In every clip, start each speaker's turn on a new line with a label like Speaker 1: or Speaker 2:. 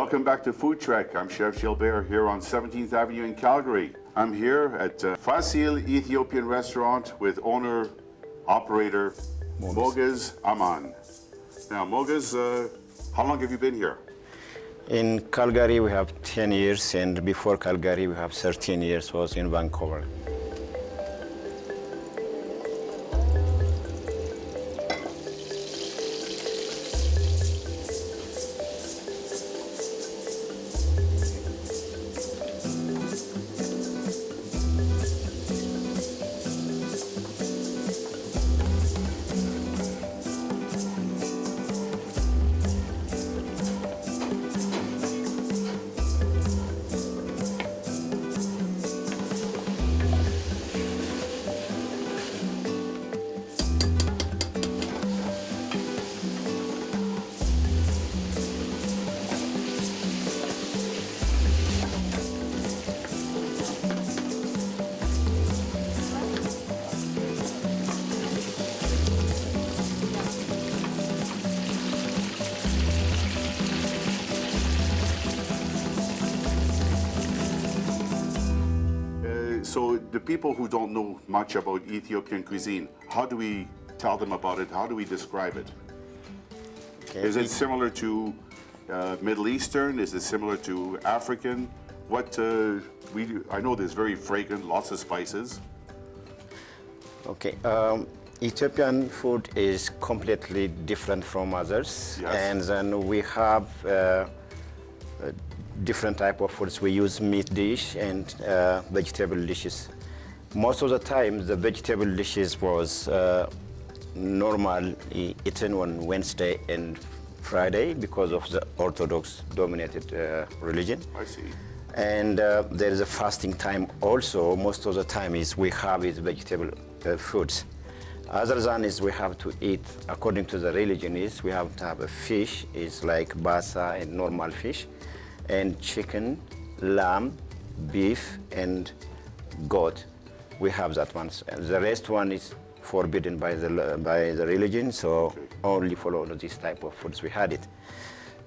Speaker 1: Welcome back to Food Trek. I'm Chef Gilbert here on 17th Avenue in Calgary. I'm here at Fassil Ethiopian restaurant with owner-operator Moges Aman. Now, Moges, how long have you been here?
Speaker 2: In Calgary, we have 10 years, and before Calgary, we have 13 years was in Vancouver.
Speaker 1: So the people who don't know much about Ethiopian cuisine, how do we tell them about it? How do we describe it?
Speaker 2: Okay.
Speaker 1: Is it similar to Middle Eastern? Is it similar to African? I know there's very fragrant, lots of spices.
Speaker 2: Okay. Ethiopian food is completely different from others,
Speaker 1: Yes.
Speaker 2: and then we have different type of foods. We use meat dish and vegetable dishes. Most of the time, the vegetable dishes was normally eaten on Wednesday and Friday because of the Orthodox dominated religion.
Speaker 1: I see.
Speaker 2: And there is a fasting time also. Most of the time is we have is vegetable foods. Other than is we have to eat, according to the religion, is we have to have a fish, is like basa and normal fish, and chicken, lamb, beef, and goat. We have that one. The rest one is forbidden by the religion, so
Speaker 1: Okay.
Speaker 2: only follow this type of foods we had it.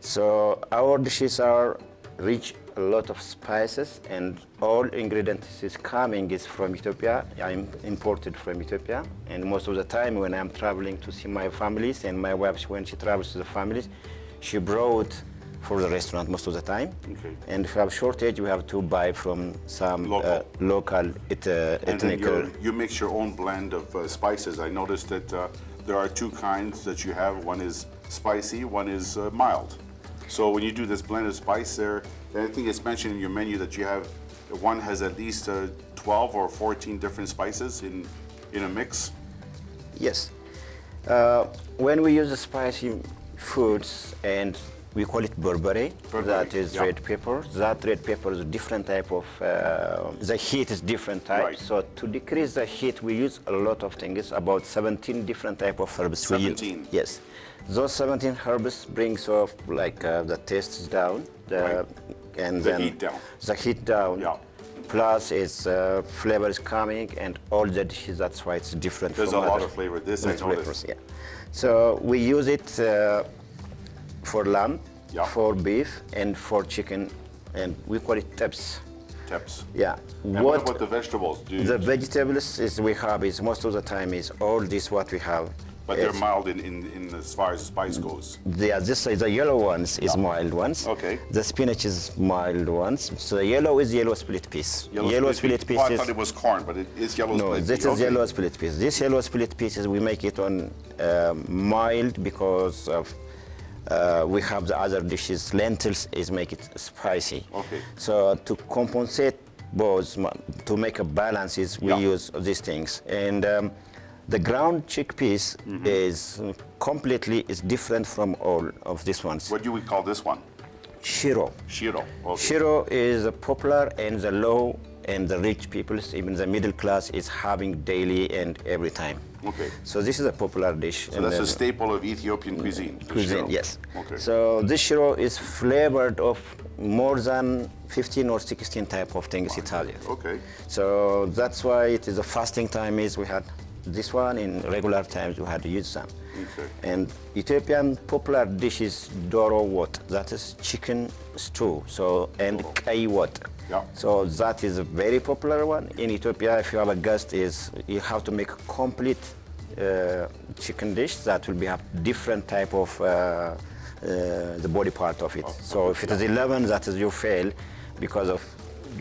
Speaker 2: So our dishes are rich a lot of spices, and all ingredients is coming is from Ethiopia. I'm imported from Ethiopia, and most of the time when I'm traveling to see my families, and my wife, when she travels to the families, she brought for the restaurant most of the time.
Speaker 1: Okay.
Speaker 2: And if we have shortage, we have to buy from some local
Speaker 1: And then
Speaker 2: ethnic.
Speaker 1: you mix your own blend of spices. I noticed that there are two kinds that you have. One is spicy, one is mild. So when you do this blend of spice there, I think it's mentioned in your menu that you have, one has at least 12 or 14 different spices in a mix.
Speaker 2: Yes. When we use the spicy foods, and we call it berbere, that is
Speaker 1: yeah.
Speaker 2: red pepper. That red pepper is a different type of, the heat is different type.
Speaker 1: Right.
Speaker 2: So to decrease the heat, we use a lot of things, about 17 different type of herbs.
Speaker 1: 17?
Speaker 2: Yes. Those 17 herbs brings off like the taste is down,
Speaker 1: Right.
Speaker 2: and
Speaker 1: The
Speaker 2: then
Speaker 1: heat down.
Speaker 2: the heat down.
Speaker 1: Yeah.
Speaker 2: Plus its flavor is coming, and all the dishes, that's why it's different
Speaker 1: There's a
Speaker 2: from
Speaker 1: lot
Speaker 2: other
Speaker 1: of flavor. This I
Speaker 2: with
Speaker 1: noticed.
Speaker 2: flavors, yeah. So we use it for lamb,
Speaker 1: Yeah.
Speaker 2: for beef, and for chicken, and we call it teps.
Speaker 1: Tips.
Speaker 2: Yeah.
Speaker 1: And what about the vegetables?
Speaker 2: The vegetables is we have is most of the time is all this what we have.
Speaker 1: But they're
Speaker 2: is-
Speaker 1: mild in as far as spice goes.
Speaker 2: This is the yellow ones is mild ones.
Speaker 1: Okay.
Speaker 2: The spinach is mild ones. So the yellow is yellow split peas. Yellow split peas
Speaker 1: Well, I
Speaker 2: is
Speaker 1: thought it was corn, but it is yellow
Speaker 2: no,
Speaker 1: split
Speaker 2: this
Speaker 1: pea.
Speaker 2: is
Speaker 1: Okay.
Speaker 2: yellow split peas. This yellow split pieces we make it on mild because of we have the other dishes. Lentils is make it spicy.
Speaker 1: Okay.
Speaker 2: So to compensate both, to make a balance, is we
Speaker 1: Yeah.
Speaker 2: use these things. And the ground chickpeas is completely is different from all of these ones.
Speaker 1: What do we call this one?
Speaker 2: Shiro.
Speaker 1: Shiro. Okay.
Speaker 2: Shiro is popular, and the low and the rich people, even the middle class, is having daily and every time.
Speaker 1: Okay.
Speaker 2: So this is a popular dish.
Speaker 1: So that's a staple of Ethiopian cuisine. the
Speaker 2: cuisine,
Speaker 1: shiro.
Speaker 2: yes.
Speaker 1: Okay.
Speaker 2: So this shiro is flavored of more than 15 or 16 type of things Italian.
Speaker 1: Okay.
Speaker 2: So that's why it is a fasting time is we had this one in regular times we had to use some.
Speaker 1: Okay.
Speaker 2: And Ethiopian popular dish is doro wat, that is chicken stew. So and kai wat.
Speaker 1: Yeah.
Speaker 2: So that is a very popular one in Ethiopia. If you have a guest, is you have to make a complete chicken dish that will be have different type of the body part of it. So if it is 11, that is you fail because of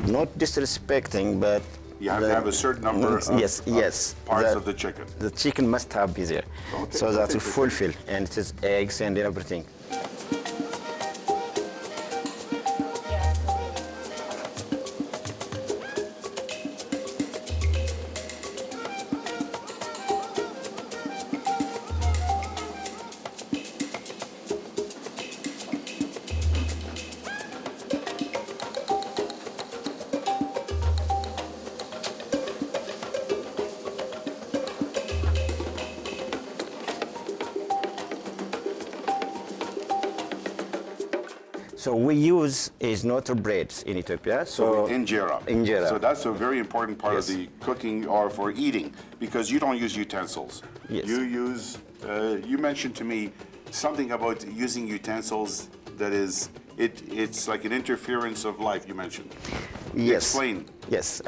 Speaker 2: not disrespecting, but
Speaker 1: you have to have a certain number of,
Speaker 2: yes,
Speaker 1: parts of the chicken.
Speaker 2: The chicken must have be there,
Speaker 1: Okay,
Speaker 2: so that
Speaker 1: that's
Speaker 2: will fulfill, and it is eggs and everything. So we use is not a bread in Ethiopia. So
Speaker 1: Injera.
Speaker 2: Injera.
Speaker 1: So that's a very important part
Speaker 2: Yes.
Speaker 1: of the cooking or for eating, because you don't use utensils.
Speaker 2: Yes.
Speaker 1: You use, you mentioned to me something about using utensils that is, it's like an interference of life, you mentioned.
Speaker 2: Yes.
Speaker 1: Explain.
Speaker 2: Yes.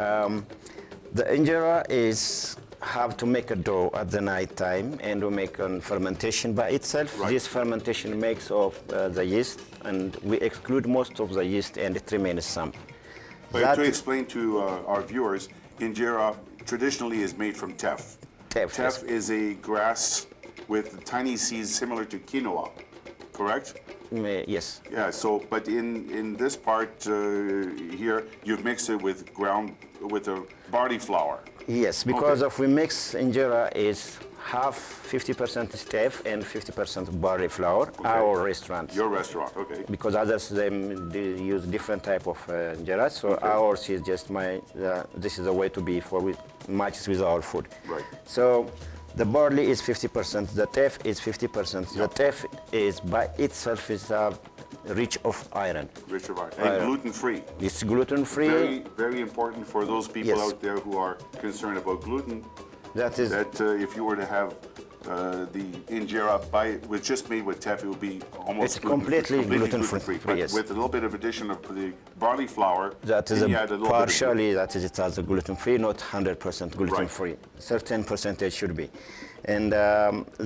Speaker 2: The injera is have to make a dough at the night time, and we make a fermentation by itself.
Speaker 1: Right.
Speaker 2: This fermentation makes of the yeast, and we exclude most of the yeast, and it remains some.
Speaker 1: But to explain to our viewers, injera traditionally is made from teff.
Speaker 2: Teff,
Speaker 1: Teff is a grass with tiny seeds similar to quinoa, correct?
Speaker 2: Yes.
Speaker 1: Yeah, so, but in this part here, you've mixed it with a barley flour.
Speaker 2: Yes, because
Speaker 1: Okay.
Speaker 2: of we mix injera is half 50% teff and 50% barley flour. Our restaurant.
Speaker 1: Your restaurant, okay.
Speaker 2: Because others they use different type of injera, so ours is just this is a way to be for we matches with our food.
Speaker 1: Right.
Speaker 2: So the barley is 50%, the teff is 50%. The teff is by itself is rich of iron.
Speaker 1: Rich of iron. And gluten-free.
Speaker 2: It's gluten free.
Speaker 1: Very, very important for those people
Speaker 2: Yes.
Speaker 1: out there who are concerned about gluten,
Speaker 2: That is
Speaker 1: that if you were to have the injera with just made with teff, it would be almost
Speaker 2: It's completely gluten-free,
Speaker 1: But
Speaker 2: yes.
Speaker 1: with a little bit of addition of the barley flour,
Speaker 2: that is
Speaker 1: then you add a little
Speaker 2: partially that is it has a gluten free, not 100% gluten free. Certain percentage should be, and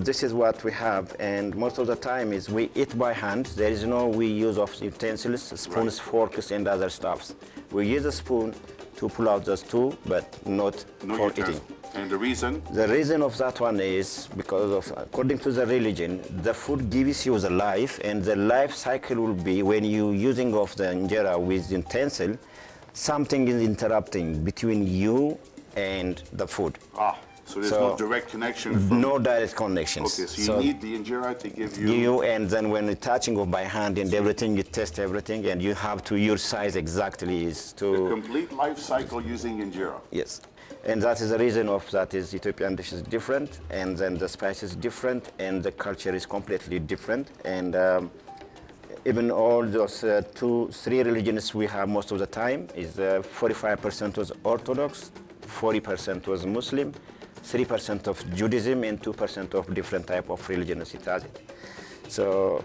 Speaker 2: this is what we have. And most of the time is we eat by hand. There is no we use of utensils, spoons, forks, and other stuffs. We use a spoon to pull out the stew, but not
Speaker 1: no
Speaker 2: for
Speaker 1: utensils.
Speaker 2: eating.
Speaker 1: And the reason?
Speaker 2: The reason of that one is because of, according to the religion, the food gives you the life, and the life cycle will be when you using of the injera with utensil, something is interrupting between you and the food.
Speaker 1: So there's no direct connection from...
Speaker 2: No direct connections.
Speaker 1: Okay, so you need the injera to give you...
Speaker 2: You, and then when you're touching of by hand and everything, you test everything, and you have to, your size exactly is to...
Speaker 1: The complete life cycle using injera.
Speaker 2: Yes. And that is the reason of that is Ethiopian dish is different, and then the spice is different, and the culture is completely different. And even all those 2-3 religions we have most of the time is 45% was Orthodox, 40% was Muslim, 3% of Judaism, and 2% of different type of religions it has it. So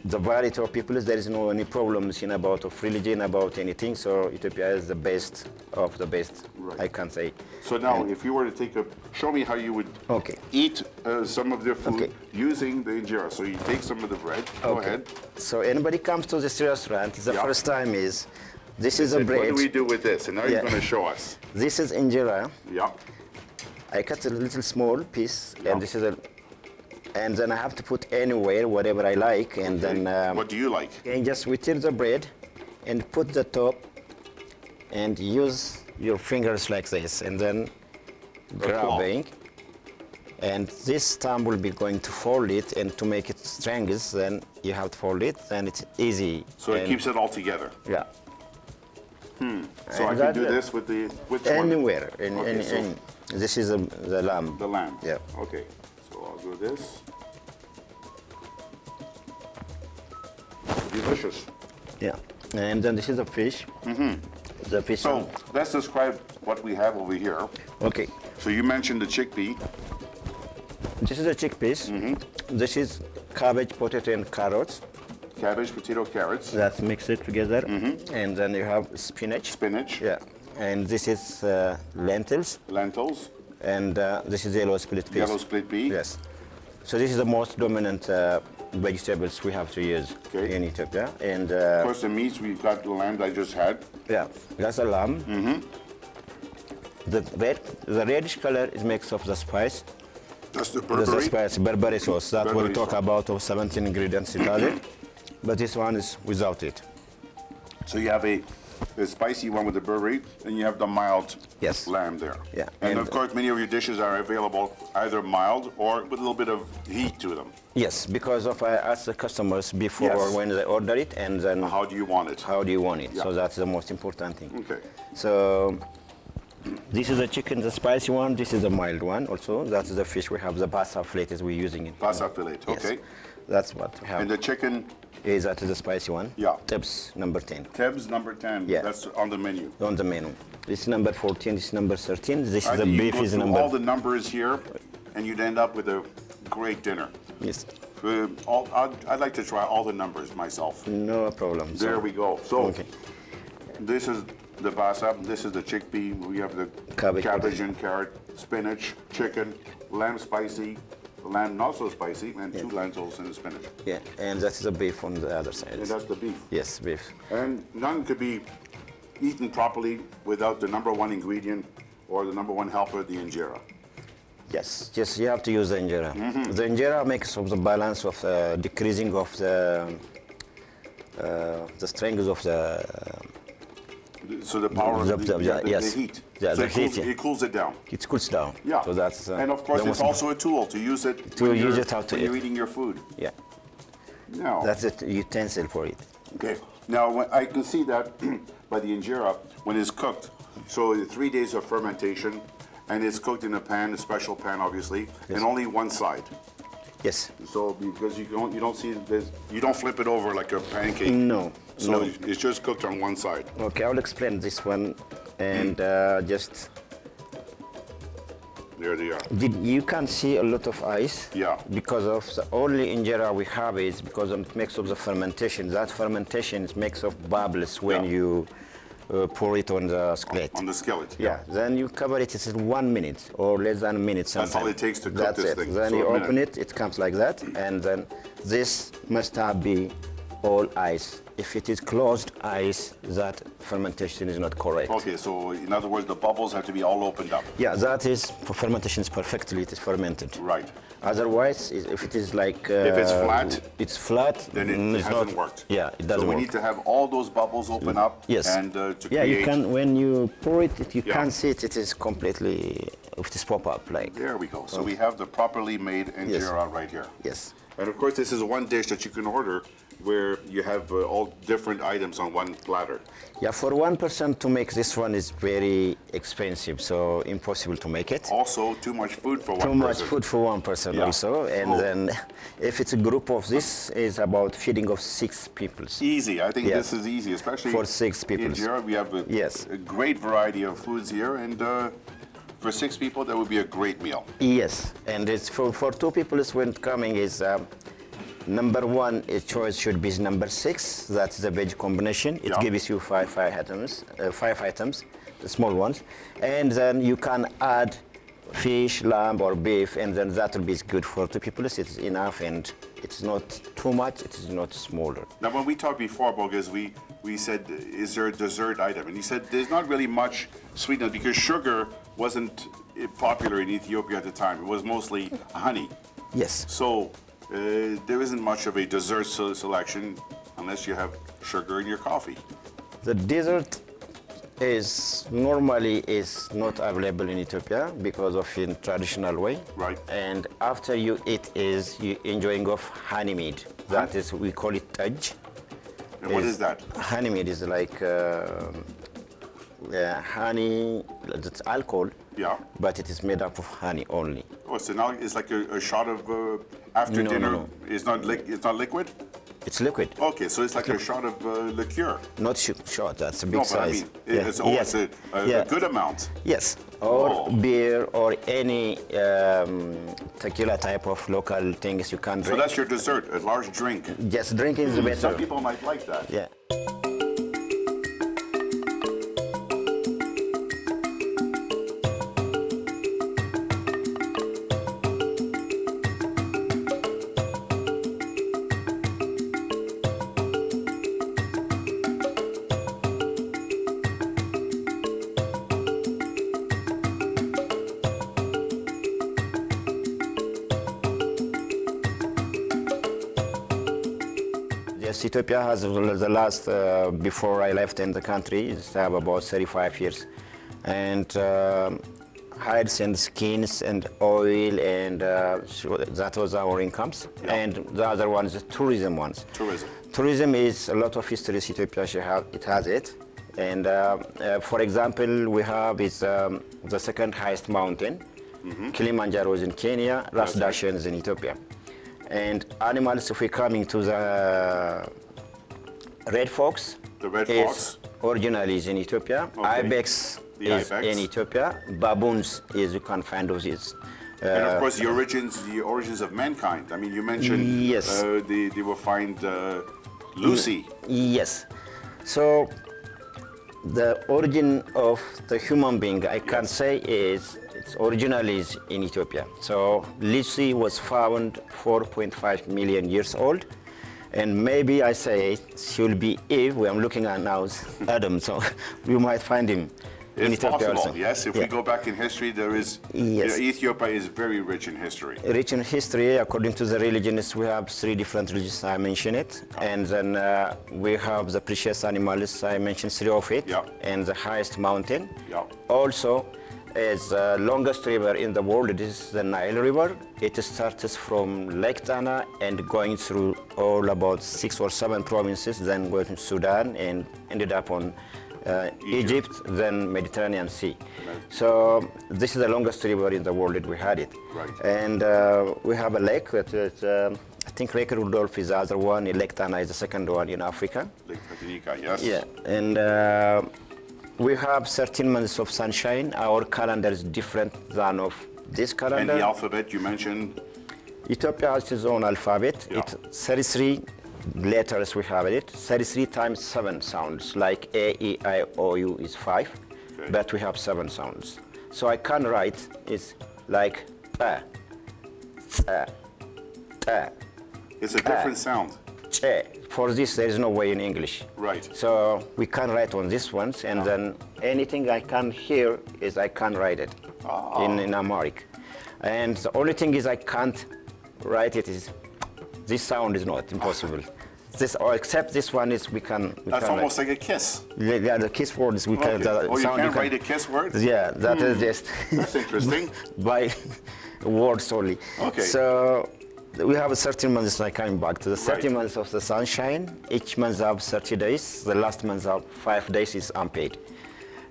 Speaker 2: the variety of people, there is no any problems in about of religion, about anything. So Ethiopia is the best of the best,
Speaker 1: Right.
Speaker 2: I can say.
Speaker 1: So now, if you were to show me how you would eat some of their food using the injera. So you take some of the bread, go ahead.
Speaker 2: So anybody comes to this restaurant, the first time is, this is a bread.
Speaker 1: What do we do with this? And now you're going to show us.
Speaker 2: This is injera.
Speaker 1: Yeah.
Speaker 2: I cut a little small piece, and this is and then I have to put anywhere, whatever I like, and then...
Speaker 1: what do you like?
Speaker 2: And just within the bread, and put the top, and use your fingers like this, and then grabbing. And this thumb will be going to fold it, and to make it strongest, then you have to fold it, and it's easy.
Speaker 1: So it keeps it all together.
Speaker 2: Yeah.
Speaker 1: So I can do this with the...
Speaker 2: Anywhere.
Speaker 1: Okay,
Speaker 2: This is the lamb.
Speaker 1: The lamb.
Speaker 2: Yeah.
Speaker 1: Okay. So I'll do this. Delicious.
Speaker 2: Yeah. And then this is the fish. The fish.
Speaker 1: So let's describe what we have over here.
Speaker 2: Okay.
Speaker 1: So you mentioned the chickpea.
Speaker 2: This is the chickpeas. This is cabbage, potato, and carrots.
Speaker 1: Cabbage, potato, carrots.
Speaker 2: That's mixed together. And then you have spinach.
Speaker 1: Spinach.
Speaker 2: Yeah. And this is lentils.
Speaker 1: Lentils.
Speaker 2: And this is yellow split peas.
Speaker 1: Yellow split pea.
Speaker 2: Yes. So this is the most dominant vegetables we have to use in Ethiopia. And
Speaker 1: of course, the meats, we've got the lamb I just had.
Speaker 2: yeah, that's a lamb. The reddish color is mix of the spice.
Speaker 1: That's the
Speaker 2: There's the
Speaker 1: Burberry.
Speaker 2: spice, Burberry sauce. That
Speaker 1: Burberry
Speaker 2: we'll talk
Speaker 1: sauce.
Speaker 2: about of 17 ingredients it has it. But this one is without it.
Speaker 1: So you have the spicy one with the Burberry, and you have the mild
Speaker 2: Yes.
Speaker 1: lamb there.
Speaker 2: Yeah.
Speaker 1: And,
Speaker 2: And-
Speaker 1: of course, many of your dishes are available either mild or with a little bit of heat to them.
Speaker 2: Yes, because of I ask the customers before
Speaker 1: Yes.
Speaker 2: when they order it, and then
Speaker 1: How do you want it?
Speaker 2: how do you want it.
Speaker 1: Yeah.
Speaker 2: So that's the most important thing.
Speaker 1: Okay.
Speaker 2: So this is the chicken, the spicy one. This is the mild one. Also, that's the fish. We have the basa fillets we're using it.
Speaker 1: Pasta fillet.
Speaker 2: Yes.
Speaker 1: Okay.
Speaker 2: That's what we have.
Speaker 1: And the chicken,
Speaker 2: Is that the spicy one?
Speaker 1: Yeah.
Speaker 2: Tips number 10
Speaker 1: Tebs number 10.
Speaker 2: Yeah.
Speaker 1: That's on the menu.
Speaker 2: on the menu. This is number 14. This is number 13. This
Speaker 1: I
Speaker 2: is the
Speaker 1: think you
Speaker 2: beef
Speaker 1: go
Speaker 2: is
Speaker 1: through
Speaker 2: number.
Speaker 1: all the numbers here, and you'd end up with a great dinner.
Speaker 2: Yes.
Speaker 1: I'd like to try all the numbers myself.
Speaker 2: No problem.
Speaker 1: There we go. So
Speaker 2: Okay.
Speaker 1: this is the basa, this is the chickpea, we have the
Speaker 2: Cabbage.
Speaker 1: and carrot, spinach, chicken, lamb spicy, lamb not so spicy, and two lentils and spinach.
Speaker 2: Yeah, and that's the beef on the other side.
Speaker 1: And that's the beef.
Speaker 2: Yes, beef.
Speaker 1: And none could be eaten properly without the number one ingredient or the number one helper, the injera.
Speaker 2: Yes, just you have to use the injera. The injera makes of the balance of decreasing of the strength of the
Speaker 1: So the power of
Speaker 2: yes.
Speaker 1: the heat.
Speaker 2: Yeah,
Speaker 1: So
Speaker 2: the heat, yeah.
Speaker 1: it cools it down.
Speaker 2: it cools down.
Speaker 1: Yeah.
Speaker 2: So that's
Speaker 1: and of course,
Speaker 2: the
Speaker 1: it's
Speaker 2: most
Speaker 1: also a tool to use it
Speaker 2: To
Speaker 1: when
Speaker 2: use
Speaker 1: you're,
Speaker 2: it how to
Speaker 1: when you're
Speaker 2: eat.
Speaker 1: eating your food.
Speaker 2: yeah.
Speaker 1: Now,
Speaker 2: That's a utensil for it.
Speaker 1: okay. Now, when I can see that by the injera when it's cooked. So 3 days of fermentation, and it's cooked in a pan, a special pan, obviously, and only one side.
Speaker 2: Yes.
Speaker 1: So because you don't see this, you don't flip it over like a pancake.
Speaker 2: No.
Speaker 1: So
Speaker 2: no.
Speaker 1: it's just cooked on one side.
Speaker 2: Okay, I'll explain this one, and just
Speaker 1: There they are.
Speaker 2: you can see a lot of ice.
Speaker 1: Yeah.
Speaker 2: Because of the only injera we have is because of mix of the fermentation. That fermentation is mix of bubbles when
Speaker 1: Yeah.
Speaker 2: you pour it on the skillet.
Speaker 1: On the skillet.
Speaker 2: Yeah, then you cover it. It's 1 minute or less than a minute.
Speaker 1: That's all it takes to cook
Speaker 2: That's
Speaker 1: this
Speaker 2: it.
Speaker 1: thing.
Speaker 2: Then
Speaker 1: So
Speaker 2: you
Speaker 1: a
Speaker 2: open
Speaker 1: minute.
Speaker 2: it. It comes like that, and then this must have be all ice. If it is closed ice, that fermentation is not correct.
Speaker 1: Okay, so in other words, the bubbles have to be all opened up.
Speaker 2: Yeah, that is for fermentation is perfectly. It is fermented.
Speaker 1: Right.
Speaker 2: Otherwise, if it is like
Speaker 1: If it's flat,
Speaker 2: it's flat.
Speaker 1: Then it
Speaker 2: it's
Speaker 1: hasn't
Speaker 2: not,
Speaker 1: worked.
Speaker 2: Yeah, it
Speaker 1: So
Speaker 2: doesn't
Speaker 1: we
Speaker 2: work.
Speaker 1: need to have all those bubbles open up.
Speaker 2: Yes.
Speaker 1: And to
Speaker 2: Yeah,
Speaker 1: create.
Speaker 2: you can when you pour it, you
Speaker 1: Yeah.
Speaker 2: can't see it. It is completely. It is pop up like.
Speaker 1: There we go. So we have the properly made injera right here.
Speaker 2: Yes.
Speaker 1: And of course, this is one dish that you can order where you have all different items on one platter.
Speaker 2: Yeah, for one person to make this one is very expensive, so impossible to make it.
Speaker 1: Also, too much food for one
Speaker 2: Too
Speaker 1: person.
Speaker 2: much food for one person
Speaker 1: Yeah.
Speaker 2: also, and
Speaker 1: Oh.
Speaker 2: then if it's a group of this, is about feeding of 6 people.
Speaker 1: Easy. I think
Speaker 2: Yeah.
Speaker 1: this is easy, especially
Speaker 2: For 6 people.
Speaker 1: Injera, we have
Speaker 2: Yes.
Speaker 1: a great variety of foods here, and for 6 people, that would be a great meal.
Speaker 2: Yes, and it's for 2 people when coming is number 1 choice should be number 6. That's the veg combination. It
Speaker 1: Yeah.
Speaker 2: gives you five items, the small ones, and then you can add fish, lamb, or beef, and then that will be good for 2 people. It's enough, and it's not too much. It is not smaller.
Speaker 1: Now, when we talked before, Bogus, we said, is there a dessert item? And he said there's not really much sweetness because sugar wasn't popular in Ethiopia at the time. It was mostly honey.
Speaker 2: Yes.
Speaker 1: So there isn't much of a dessert selection unless you have sugar in your coffee.
Speaker 2: The dessert is normally is not available in Ethiopia because of in traditional way.
Speaker 1: Right.
Speaker 2: And after you eat is you enjoying of honey mead. That is we call it taj.
Speaker 1: And what is that?
Speaker 2: Honey mead is like honey. It's alcohol.
Speaker 1: Yeah.
Speaker 2: But it is made up of honey only.
Speaker 1: Oh, so now it's like a shot of after
Speaker 2: No,
Speaker 1: dinner.
Speaker 2: no.
Speaker 1: It's not liquid.
Speaker 2: It's liquid,
Speaker 1: Okay, so it's like a shot of liqueur.
Speaker 2: not shot. That's a big
Speaker 1: No, but I
Speaker 2: size.
Speaker 1: mean, it's
Speaker 2: Yes.
Speaker 1: a
Speaker 2: Yeah.
Speaker 1: good amount.
Speaker 2: Yes, or beer, or any tequila type of local things you can
Speaker 1: So
Speaker 2: drink.
Speaker 1: that's your dessert, a large drink.
Speaker 2: Just drinking is better.
Speaker 1: Some people might like that.
Speaker 2: Yeah. Yes, Ethiopia has the last, before I left in the country, it's have about 35 years. And hides and skins and oil, and so that was our incomes.
Speaker 1: Yeah.
Speaker 2: And the other one is the tourism ones.
Speaker 1: Tourism.
Speaker 2: Tourism is a lot of history. Ethiopia it has it. And for example, we have is the second highest mountain. Kilimanjaro is in Kenya, Ras Dashen is in Ethiopia. And animals, if we're coming to the red fox,
Speaker 1: The red
Speaker 2: is
Speaker 1: fox.
Speaker 2: originally is in Ethiopia.
Speaker 1: Okay.
Speaker 2: Ibex
Speaker 1: The
Speaker 2: is
Speaker 1: ibex.
Speaker 2: in Ethiopia. Baboons is you can find those is.
Speaker 1: And of course, the origins of mankind. I mean, you mentioned
Speaker 2: Yes.
Speaker 1: they will find Lucy.
Speaker 2: Yes. So the origin of the human being, I can say, is its originally is in Ethiopia. So Lucy was found 4.5 million years old, and maybe I say she will be Eve. We are looking at now is Adam, so we might find him in
Speaker 1: It's
Speaker 2: Ethiopia
Speaker 1: possible,
Speaker 2: also.
Speaker 1: yes. If we go back in history, there is
Speaker 2: Yes.
Speaker 1: Ethiopia is very rich in history.
Speaker 2: Rich in history, according to the religions, we have 3 different religions, I mentioned it. And then we have the precious animals, I mentioned 3 of it.
Speaker 1: Yeah.
Speaker 2: And the highest mountain.
Speaker 1: Yeah.
Speaker 2: Also, is the longest river in the world, it is the Nile River. It starts from Lake Tana and going through all about 6 or 7 provinces, then going to Sudan and ended up on Egypt, then Mediterranean Sea.
Speaker 1: Right.
Speaker 2: So this is the longest river in the world. We had it.
Speaker 1: Right.
Speaker 2: And we have a lake that is, I think Lake Rudolph is the other one. Lake Tana is the second one in Africa.
Speaker 1: Lake Tanganyika, yes.
Speaker 2: Yeah. And we have 13 months of sunshine. Our calendar is different than of this
Speaker 1: And
Speaker 2: calendar.
Speaker 1: the alphabet you mentioned,
Speaker 2: Ethiopia has its own alphabet.
Speaker 1: Yeah.
Speaker 2: It's 33 letters we have in it. 33 times 7 sounds, like A, E, I, O, U is 5,
Speaker 1: Okay.
Speaker 2: but we have 7 sounds. So I can write is like ta, ta, ta,
Speaker 1: it's a different sound.
Speaker 2: che. For this, there is no way in English.
Speaker 1: Right.
Speaker 2: So we can write on this ones, and then anything I can hear is I can write it in Amharic. And the only thing is I can't write it is this sound is not impossible. This, or except this one is we can.
Speaker 1: That's
Speaker 2: can
Speaker 1: almost like a kiss.
Speaker 2: yeah, the kiss word is we can.
Speaker 1: Okay.
Speaker 2: The
Speaker 1: Oh, you
Speaker 2: sound
Speaker 1: can't write a kiss word?
Speaker 2: Yeah, that is just
Speaker 1: That's interesting.
Speaker 2: by words only.
Speaker 1: Okay.
Speaker 2: So we have 13 months like coming back to the 30
Speaker 1: Right.
Speaker 2: months of the sunshine. Each month have 30 days. The last month have 5 days is unpaid.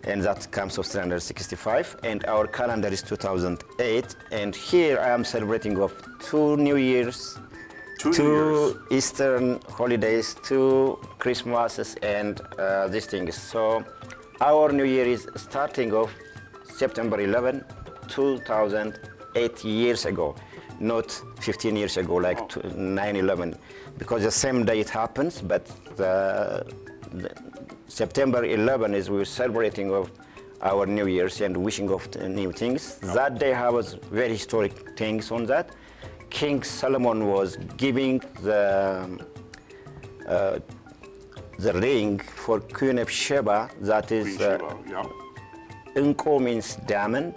Speaker 2: And that comes of 365. And our calendar is 2008. And here I am celebrating of 2 New Years,
Speaker 1: 2 New
Speaker 2: 2
Speaker 1: Years.
Speaker 2: Eastern holidays, 2 Christmases, and these things. So our New Year is starting of September 11, 2008 years ago, not 15 years ago, like 9/11, because the same day it happens, but the September 11 is we're celebrating of our New Year's and wishing of new things. That day has very historic things on that. King Solomon was giving the ring for Queen of Sheba, that is
Speaker 1: Queen Sheba, yeah.
Speaker 2: Unko means diamond,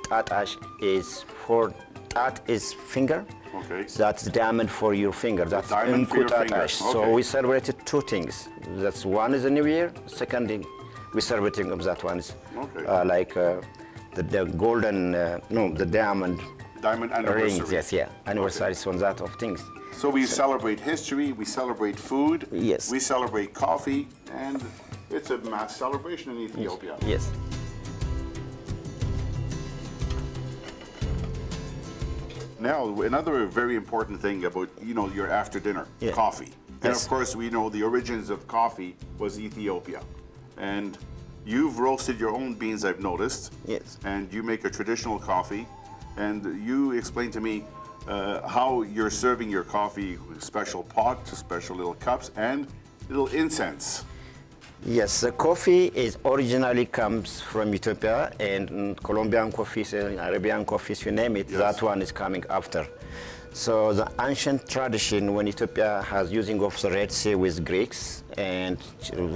Speaker 2: Tatash is for tat is finger.
Speaker 1: Okay.
Speaker 2: That's diamond for your finger. That's
Speaker 1: diamond for your finger.
Speaker 2: Tatash. So
Speaker 1: Okay.
Speaker 2: we celebrated 2 things. That's one is the New Year. Second thing, we celebrating of that one is
Speaker 1: Okay.
Speaker 2: like the golden, the diamond
Speaker 1: Diamond anniversary.
Speaker 2: rings. Yes, yeah, anniversaries on that of things.
Speaker 1: So we celebrate history, we celebrate food,
Speaker 2: Yes.
Speaker 1: we celebrate coffee, and it's a mass celebration in Ethiopia.
Speaker 2: Yes.
Speaker 1: Now, another very important thing about, your after dinner,
Speaker 2: Yeah.
Speaker 1: coffee. And
Speaker 2: Yes.
Speaker 1: of course, we know the origins of coffee was Ethiopia. And You've roasted your own beans, I've noticed.
Speaker 2: Yes.
Speaker 1: And you make a traditional coffee. And you explained to me how you're serving your coffee with special pots, special little cups, and little incense.
Speaker 2: Yes, the coffee is originally comes from Ethiopia, and Colombian coffees and Arabian coffees, you name it,
Speaker 1: Yes.
Speaker 2: that one is coming after. So the ancient tradition when Ethiopia has using of the Red Sea with Greeks and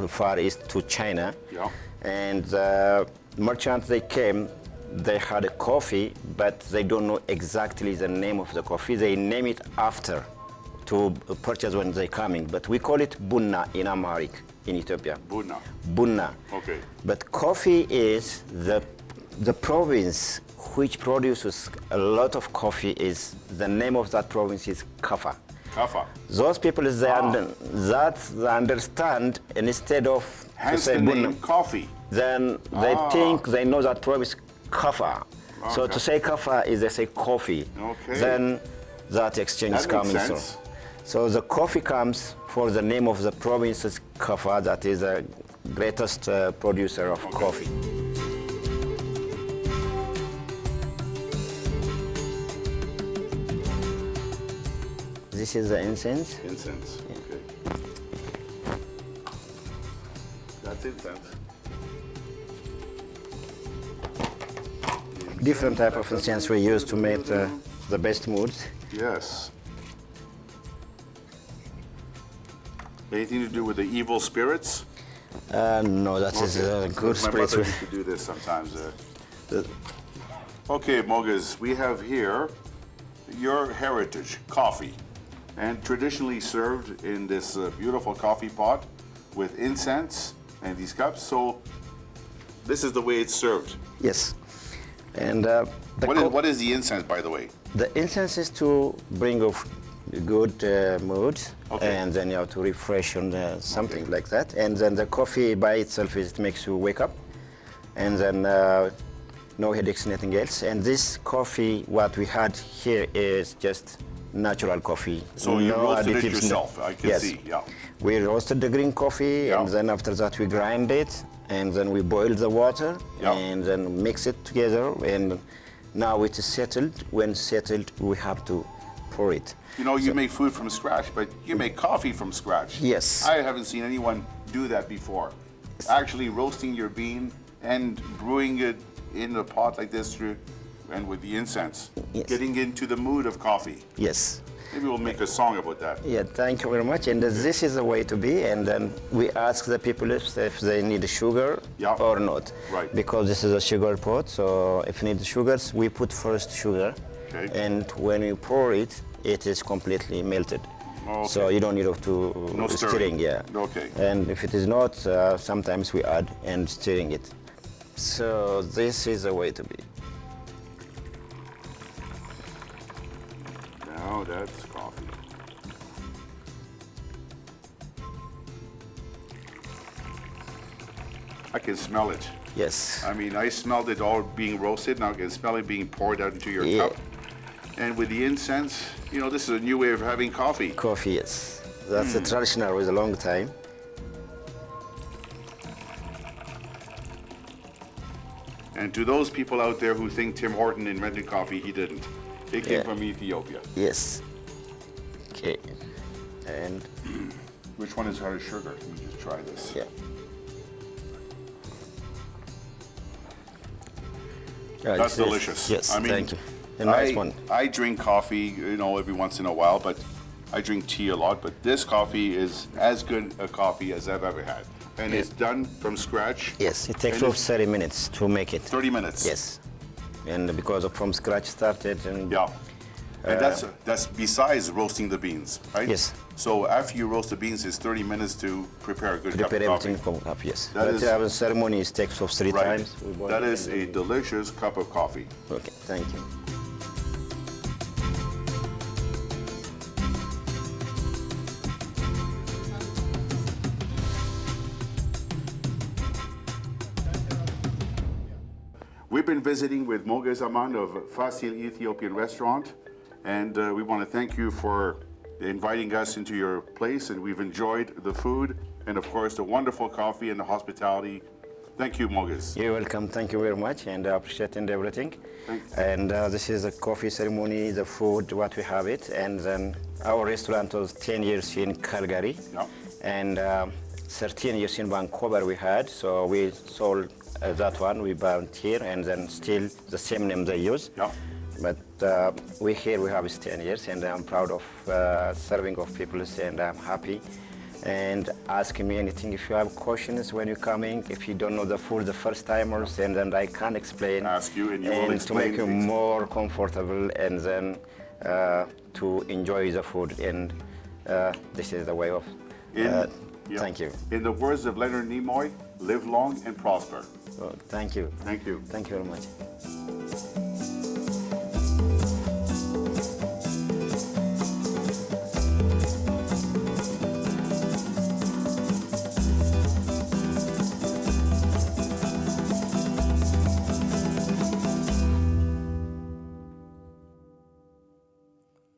Speaker 2: Far East to China,
Speaker 1: Yeah.
Speaker 2: and merchants they came, they had a coffee, but they don't know exactly the name of the coffee. They name it after to purchase when they coming, but we call it bunna in Amharic in Ethiopia.
Speaker 1: Bunna.
Speaker 2: Bunna.
Speaker 1: Okay.
Speaker 2: But coffee is the province which produces a lot of coffee is the name of that province is Kaffa.
Speaker 1: Kaffa.
Speaker 2: Those people they they understand, and instead of to
Speaker 1: Hence
Speaker 2: say
Speaker 1: the
Speaker 2: bunna,
Speaker 1: name coffee.
Speaker 2: then they think they know that province Kaffa. So
Speaker 1: Okay.
Speaker 2: to say Kaffa is they say coffee.
Speaker 1: Okay.
Speaker 2: Then that exchange
Speaker 1: That
Speaker 2: is
Speaker 1: makes
Speaker 2: coming
Speaker 1: sense.
Speaker 2: through. So the coffee comes for the name of the province is Kaffa, that is the greatest producer of coffee. This is the incense.
Speaker 1: Incense. Okay. That's incense.
Speaker 2: Different type of incense we use to make the best moods.
Speaker 1: Yes. Anything to do with the evil spirits?
Speaker 2: No, that is a good
Speaker 1: My mother
Speaker 2: spirit.
Speaker 1: used to do this sometimes. Okay, Mogas, we have here your heritage, coffee, and traditionally served in this beautiful coffee pot with incense and these cups. So this is the way it's served.
Speaker 2: Yes. And
Speaker 1: What is the incense, by the way?
Speaker 2: the incense is to bring of good mood,
Speaker 1: Okay.
Speaker 2: and then you have to refresh on something like that. And then the coffee by itself it makes you wake up, and then no headaches, nothing else. And this coffee, what we had here is just natural coffee.
Speaker 1: So you roasted it
Speaker 2: additives,
Speaker 1: yourself, I can
Speaker 2: yes.
Speaker 1: see, yeah.
Speaker 2: We roasted the green coffee,
Speaker 1: Yeah.
Speaker 2: and then after that we grind it, and then we boil the water,
Speaker 1: Yeah.
Speaker 2: and then mix it together, and now it is settled. When settled, we have to pour it.
Speaker 1: You know, you make food from scratch, but you make coffee from scratch.
Speaker 2: Yes.
Speaker 1: I haven't seen anyone do that before. Actually roasting your bean and brewing it in a pot like this and with the incense.
Speaker 2: Yes.
Speaker 1: Getting into the mood of coffee.
Speaker 2: Yes.
Speaker 1: Maybe we'll make a song about that.
Speaker 2: Yeah, thank you very much. And this is the way to be. And then we ask the people if they need sugar
Speaker 1: Yeah.
Speaker 2: or not.
Speaker 1: Right.
Speaker 2: Because this is a sugar pot. So if you need sugars, we put first sugar.
Speaker 1: Okay.
Speaker 2: And when you pour it, it is completely melted.
Speaker 1: Okay.
Speaker 2: So you don't need to
Speaker 1: No stirring.
Speaker 2: yeah.
Speaker 1: Okay.
Speaker 2: And if it is not, sometimes we add and stirring it. So this is the way to be.
Speaker 1: Now that's coffee. I can smell it.
Speaker 2: Yes.
Speaker 1: I mean, I smelled it all being roasted. Now I can smell it being poured out into your
Speaker 2: Yeah.
Speaker 1: cup. And with the incense, you know, this is a new way of having coffee.
Speaker 2: Coffee, yes. That's a traditional with a long time.
Speaker 1: And to those people out there who think Tim Horton invented coffee, he didn't. It came
Speaker 2: Yeah.
Speaker 1: from Ethiopia.
Speaker 2: Yes. Okay. And
Speaker 1: Which one is hard as sugar? Let me just try this.
Speaker 2: yeah. Yeah,
Speaker 1: That's
Speaker 2: it's-
Speaker 1: delicious.
Speaker 2: Yes,
Speaker 1: I mean,
Speaker 2: thank you. A nice one.
Speaker 1: I drink coffee, you know, every once in a while, but I drink tea a lot. But this coffee is as good a coffee as I've ever had. And it's done from scratch.
Speaker 2: Yes, it takes
Speaker 1: And
Speaker 2: about
Speaker 1: it's
Speaker 2: 30 minutes to make it.
Speaker 1: 30 minutes.
Speaker 2: Yes. And because of from scratch started and
Speaker 1: Yeah. And that's besides roasting the beans, right?
Speaker 2: Yes.
Speaker 1: So after you roast the beans, it's 30 minutes to prepare a good
Speaker 2: prepare
Speaker 1: cup of
Speaker 2: everything
Speaker 1: coffee.
Speaker 2: from up, yes.
Speaker 1: That
Speaker 2: but
Speaker 1: is-
Speaker 2: our ceremony is takes of three
Speaker 1: Right.
Speaker 2: times. We boil
Speaker 1: That
Speaker 2: it
Speaker 1: is
Speaker 2: and
Speaker 1: a
Speaker 2: then-
Speaker 1: delicious cup of coffee.
Speaker 2: Okay, thank you.
Speaker 1: We've been visiting with Moga Zaman of Fassil Ethiopian Restaurant, and we want to thank you for inviting us into your place, and we've enjoyed the food and, of course, the wonderful coffee and the hospitality Thank you, Mogis.
Speaker 2: You're welcome. Thank you very much, and I appreciate everything.
Speaker 1: Thanks.
Speaker 2: And this is a coffee ceremony, the food, what we have it, and then our restaurant was 10 years in Calgary,
Speaker 1: Yeah.
Speaker 2: and 13 years in Vancouver we had. So we sold that one, we bought here, and then still the same name they use.
Speaker 1: Yeah.
Speaker 2: But we here we have is 10 years, and I'm proud of serving of people, and I'm happy. And ask me anything if you have questions when you're coming. If you don't know the food the first timers, and then I can explain.
Speaker 1: Ask you and you will
Speaker 2: to
Speaker 1: explain
Speaker 2: make you
Speaker 1: things.
Speaker 2: more comfortable, and then to enjoy the food. And this is the way of.
Speaker 1: Yeah.
Speaker 2: Thank you.
Speaker 1: In the words of Leonard Nimoy, live long and prosper.
Speaker 2: Thank you.
Speaker 1: Thank you.
Speaker 2: Thank you very much.